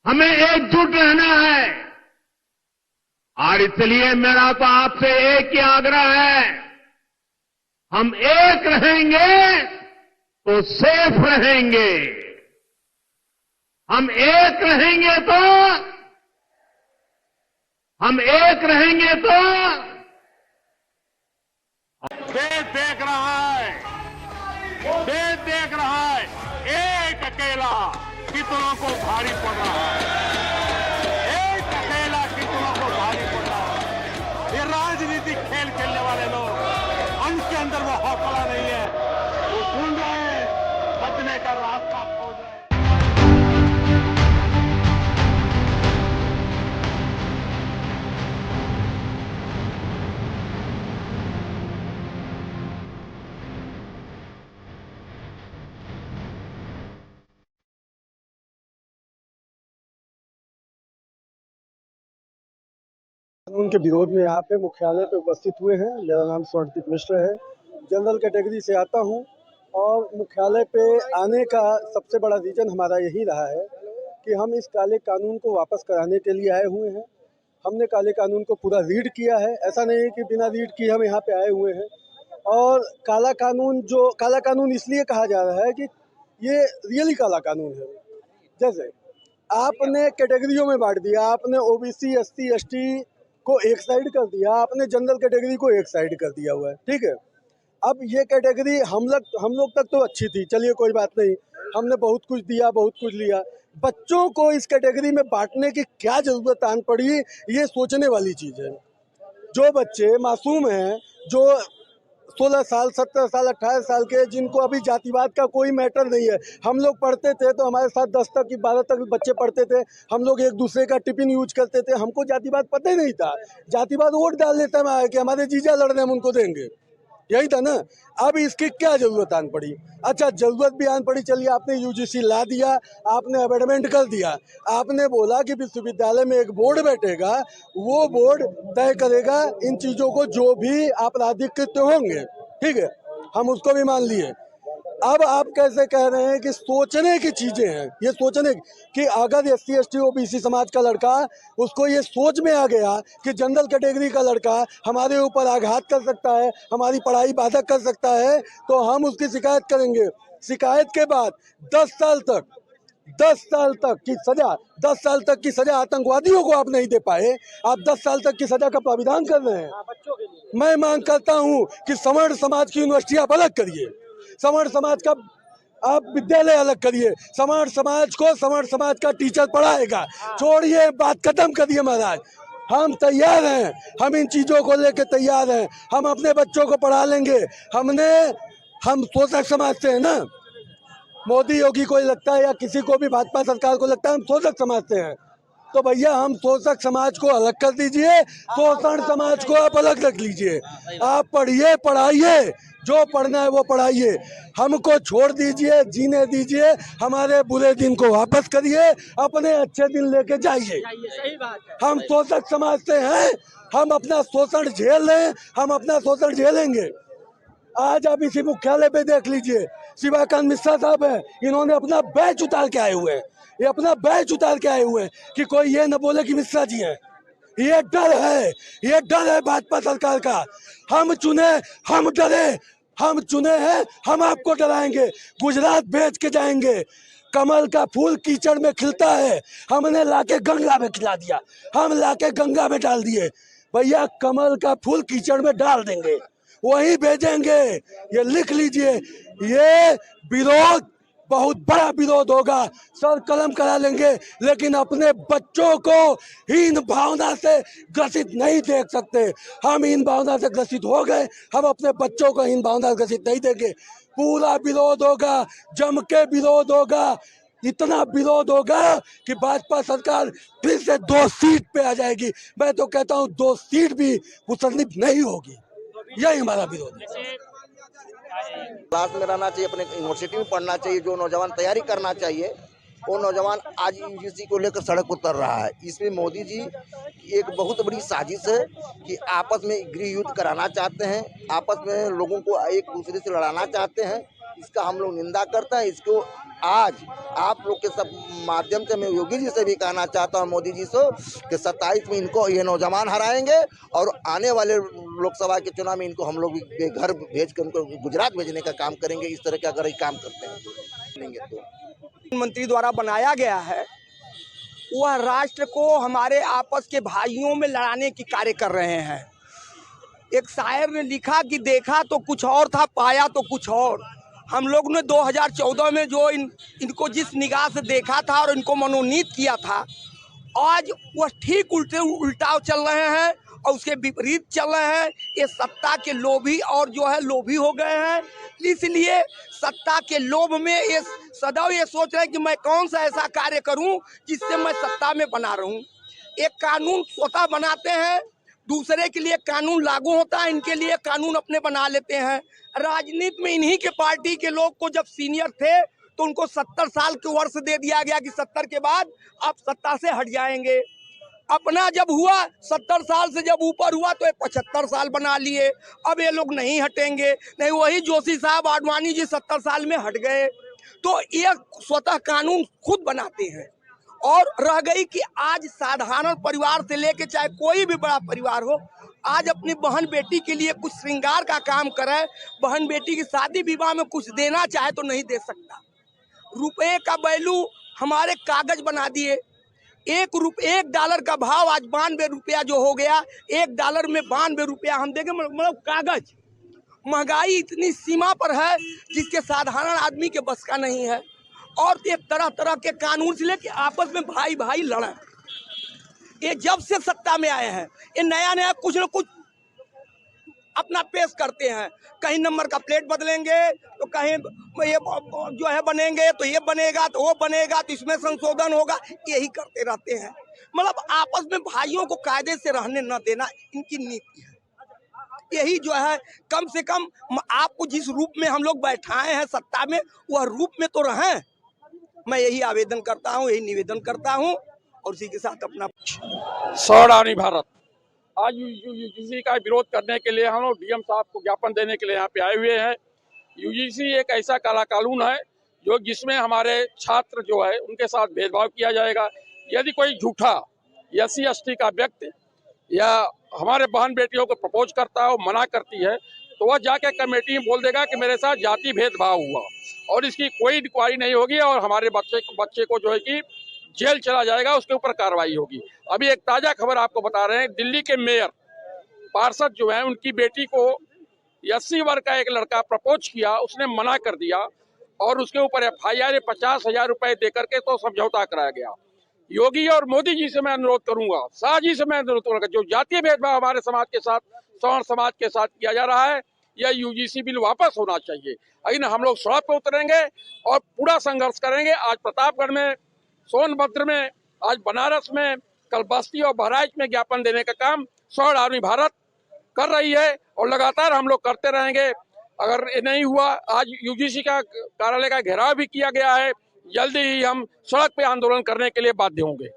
हमें एकजुट रहना है और इसलिए मेरा तो आपसे एक ही आग्रह है, हम एक रहेंगे तो सेफ रहेंगे, हम एक रहेंगे तो देश देख रहा है, देश देख रहा है, एक अकेला कितनों को भारी पड़ रहा है, एक अकेला कितनों को भारी पड़ रहा है। ये राजनीतिक खेल खेलने वाले लोग, उनके अंदर वो हौसला नहीं है, वो ढूंढ रहे हैं बचने का रास्ता खोज रहे हैं। कानून के विरोध में यहाँ पे मुख्यालय पे उपस्थित हुए हैं। मेरा नाम स्वर्णदीप मिश्र है, जनरल कैटेगरी से आता हूँ और मुख्यालय पे आने का सबसे बड़ा रीज़न हमारा यही रहा है कि हम इस काले कानून को वापस कराने के लिए आए हुए हैं। हमने काले कानून को पूरा रीड किया है, ऐसा नहीं है कि बिना रीड किए हम यहाँ पे आए हुए हैं। और काला कानून इसलिए कहा जा रहा है कि ये रियली काला कानून है। जैसे आपने कैटेगरियों में बांट दिया, आपने ओबीसी, एससी, एसटी को एक साइड कर दिया, आपने जनरल कैटेगरी को एक साइड कर दिया हुआ है, ठीक है। अब ये कैटेगरी हम लोग तक तो अच्छी थी, चलिए कोई बात नहीं, हमने बहुत कुछ दिया, बहुत कुछ लिया। बच्चों को इस कैटेगरी में बांटने की क्या जरूरत आन पड़ी, ये सोचने वाली चीज़ है। जो बच्चे मासूम हैं, जो 16 साल, 17 साल, 18 साल के, जिनको अभी जातिवाद का कोई मैटर नहीं है। हम लोग पढ़ते थे तो हमारे साथ 10 तक की 12 तक बच्चे पढ़ते थे, हम लोग एक दूसरे का टिफिन यूज करते थे, हमको जातिवाद पता ही नहीं था। जातिवाद वोट डाल देता है कि हमारे जीजा लड़ रहे हैं, हम उनको देंगे, यही था ना। अब इसकी क्या जरूरत आन पड़ी? अच्छा, जरूरत भी आन पड़ी, चलिए आपने यूजीसी ला दिया, आपने अमेंडमेंट कर दिया, आपने बोला कि विश्वविद्यालय में एक बोर्ड बैठेगा, वो बोर्ड तय करेगा इन चीज़ों को, जो भी आपराधिक कृत्य होंगे, ठीक है, हम उसको भी मान लिए। अब आप कैसे कह रहे हैं कि सोचने की चीजें हैं, ये सोचने कि अगर एससी, एसटी, ओबीसी समाज का लड़का, उसको ये सोच में आ गया कि जनरल कैटेगरी का लड़का हमारे ऊपर आघात कर सकता है, हमारी पढ़ाई बाधक कर सकता है, तो हम उसकी शिकायत करेंगे। शिकायत के बाद 10 साल तक की सजा, 10 साल तक की सजा आतंकवादियों को आप नहीं दे पाए, आप 10 साल तक की सजा का प्राविधान कर रहे हैं। मैं मांग करता हूं कि सवर्ण समाज की यूनिवर्सिटी आप अलग करिए, सवर्ण समाज का आप विद्यालय अलग करिए, सवर्ण समाज का टीचर पढ़ाएगा। छोड़िए, बात खत्म करिए महाराज। हम तैयार हैं, हम इन चीज़ों को लेकर तैयार हैं, हम अपने बच्चों को पढ़ा लेंगे। हम शोषक समाज से हैं ना, मोदी योगी को लगता है या किसी को भी भाजपा सरकार को लगता है हम शोषक समाज से हैं, तो भैया हम शोषक समाज को अलग कर दीजिए, शोषण समाज को आप अलग रख लीजिए। आप पढ़िए, पढ़ाइए, जो पढ़ना है वो पढ़ाइए, हमको छोड़ दीजिए, जीने दीजिए, हमारे बुरे दिन को वापस करिए, अपने अच्छे दिन लेके जाइए। हम शोषक समाज से हैं, हम अपना शोषण झेल रहे हैं, हम अपना शोषण झेलेंगे। आज आप इसी मुख्यालय पे देख लीजिए, शिवाकांत मिश्रा साहब है, इन्होंने अपना बैच उतार के आए हुए हैं, ये अपना बैच उतार के आए हुए हैं कि कोई ये न बोले कि मिश्रा जी हैं। ये डर है भाजपा सरकार का। हम चुने, हम डरे, हम चुने हैं, हम आपको डराएंगे। गुजरात भेज के जाएंगे, कमल का फूल कीचड़ में खिलता है, हमने लाके गंगा में खिला दिया, हम लाके गंगा में डाल दिए। भैया कमल का फूल कीचड़ में डाल देंगे, वही भेजेंगे, ये लिख लीजिए। ये विरोध बहुत बड़ा विरोध होगा, सर कलम करा लेंगे, लेकिन अपने बच्चों को हीन भावना से ग्रसित नहीं देख सकते। हम हीन भावना से ग्रसित हो गए, हम अपने बच्चों को हीन भावना से ग्रसित नहीं देंगे। पूरा विरोध होगा, जम के विरोध होगा, इतना विरोध होगा कि भाजपा सरकार फिर से 2 सीट पे आ जाएगी। मैं तो कहता हूँ 2 सीट भी मुसन्निफ नहीं होगी, यही हमारा विरोध है। क्लास में रहना चाहिए, अपने यूनिवर्सिटी में पढ़ना चाहिए। जो नौजवान तैयारी करना चाहिए, वो नौजवान आज यूजीसी को लेकर सड़क उतर रहा है। इसमें मोदी जी की एक बहुत बड़ी साजिश है कि आपस में गृह युद्ध कराना चाहते हैं, आपस में लोगों को एक दूसरे से लड़ाना चाहते हैं। इसका हम लोग निंदा करते हैं। इसको आज आप लोग के सब माध्यम से मैं योगी जी से भी कहना चाहता हूँ, मोदी जी से, कि 27 में इनको ये नौजवान हराएंगे और आने वाले लोकसभा के चुनाव में इनको हम लोग घर भेज कर उनको गुजरात भेजने का काम करेंगे। इस तरह के अगर ये काम करते हैं तो प्रधानमंत्री द्वारा बनाया गया है, वह राष्ट्र को हमारे आपस के भाइयों में लड़ाने की कार्य कर रहे हैं। एक शायर ने लिखा कि देखा तो कुछ और था, पाया तो कुछ और। हम लोग ने 2014 में जो इनको जिस निगाह से देखा था और इनको मनोनीत किया था, आज वह ठीक उल्टा चल रहे हैं और उसके विपरीत चल रहे हैं। ये सत्ता के लोभी और जो है लोभी हो गए हैं, इसलिए सत्ता के लोभ में ये सदैव ये सोच रहे हैं कि मैं कौन सा ऐसा कार्य करूं जिससे मैं सत्ता में बना रहूं। एक कानून स्वतः बनाते हैं, दूसरे के लिए कानून लागू होता है, इनके लिए कानून अपने बना लेते हैं। राजनीति में इन्हीं के पार्टी के लोग को जब सीनियर थे तो उनको 70 साल के वर्ष दे दिया गया कि 70 के बाद आप सत्ता से हट जाएंगे। अपना जब हुआ 70 साल से जब ऊपर हुआ तो 75 साल बना लिए। अब ये लोग नहीं हटेंगे, नहीं वही जोशी साहब आडवाणी जी 70 साल में हट गए। तो ये स्वतः कानून खुद बनाते हैं। और रह गई कि आज साधारण परिवार से लेके चाहे कोई भी बड़ा परिवार हो, आज अपनी बहन बेटी के लिए कुछ श्रृंगार का काम करे, बहन बेटी की शादी विवाह में कुछ देना चाहे तो नहीं दे सकता। रुपए का वैल्यू हमारे कागज बना दिए। $1 का भाव आज 92 रुपया जो हो गया, $1 में 92 रुपया हम देंगे, मतलब कागज। महंगाई इतनी सीमा पर है जिसके साधारण आदमी के बस का नहीं है। और एक तरह तरह के कानून से लेके आपस में भाई भाई लड़े। ये जब से सत्ता में आए हैं ये नया नया कुछ न कुछ अपना पेश करते हैं। कहीं नंबर का प्लेट बदलेंगे तो कहीं ये जो है बनेंगे तो ये बनेगा, तो वो बनेगा, तो इसमें संशोधन होगा, यही करते रहते हैं। मतलब आपस में भाइयों को कायदे से रहने न देना इनकी नीति है। यही जो है कम से कम आपको जिस रूप में हम लोग बैठाए हैं सत्ता में, वह रूप में तो रहें। मैं यही आवेदन करता हूँ, यही निवेदन करता हूँ और उसी के साथ अपना सौरानी भारत आज यूजीसी का विरोध करने के लिए हम लोग डीएम साहब को ज्ञापन देने के लिए यहाँ पे आए हुए हैं। यूजीसी एक ऐसा काला कानून है जो जिसमें हमारे छात्र जो है उनके साथ भेदभाव किया जाएगा। यदि कोई झूठा SC ST का व्यक्ति या हमारे बहन बेटियों को प्रपोज करता है, मना करती है, तो वह जाके कमेटी में बोल देगा कि मेरे साथ जाति भेदभाव हुआ और इसकी कोई इंक्वायरी नहीं होगी और हमारे बच्चे को जो है कि जेल चला जाएगा, उसके ऊपर कार्रवाई होगी। अभी एक ताजा खबर आपको बता रहे हैं, दिल्ली के मेयर पार्षद जो है उनकी बेटी को SC वर्ग का एक लड़का प्रपोज किया, उसने मना कर दिया और उसके ऊपर FIR 50,000 रुपए दे करके तो समझौता कराया गया। योगी और मोदी जी से मैं अनुरोध करूंगा, शाह जी से मैं अनुरोध करूंगा, जो जातीय भेदभाव हमारे समाज के साथ, सवर्ण समाज के साथ किया जा रहा है, यह यूजीसी बिल वापस होना चाहिए। लेकिन हम लोग सड़क पर उतरेंगे और पूरा संघर्ष करेंगे। आज प्रतापगढ़ में, सोनभद्र में, आज बनारस में, कल बस्ती और बहराइच में ज्ञापन देने का काम सौर आर्मी भारत कर रही है और लगातार हम लोग करते रहेंगे। अगर ये नहीं हुआ, आज यूजीसी का कार्यालय का घेराव भी किया गया है, जल्दी ही हम सड़क पे आंदोलन करने के लिए बाध्य होंगे।